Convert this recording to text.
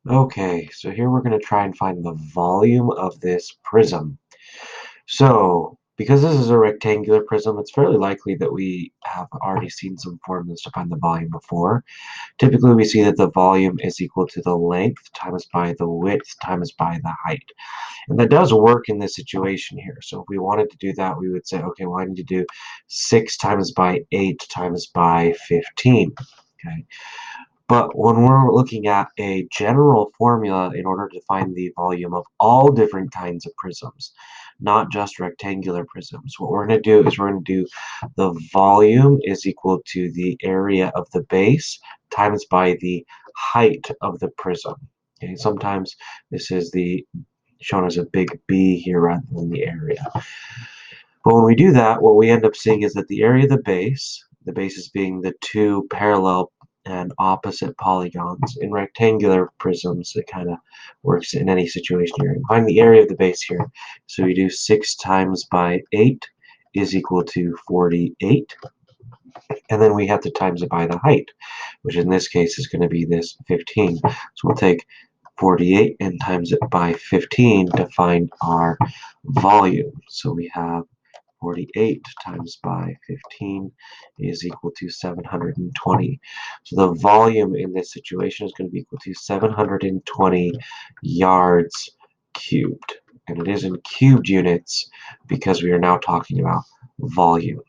Okay, so here we're going to try and find the volume of this prism. So, because this is a rectangular prism, it's fairly likely that we have already seen some formulas to find the volume before. Typically, we see that the volume is equal to the length times by the width times by the height. And that does work in this situation here. So if we wanted to do that, we would say, okay, well, I need to do 6 times by 8 times by 15. Okay. But when we're looking at a general formula in order to find the volume of all different kinds of prisms, not just rectangular prisms, what we're going to do is we're going to do the volume is equal to the area of the base times by the height of the prism. Okay, sometimes this is shown as a big B here rather than the area. But when we do that, what we end up seeing is that the area of the bases being the two parallel and opposite polygons in rectangular prisms, it kind of works in any situation here. And find the area of the base here. So we do 6 times by 8 is equal to 48. And then we have to times it by the height, which in this case is going to be this 15. So we'll take 48 and times it by 15 to find our volume. So we have 48 times by 15 is equal to 720. So the volume in this situation is going to be equal to 720 yards cubed. And it is in cubed units because we are now talking about volume.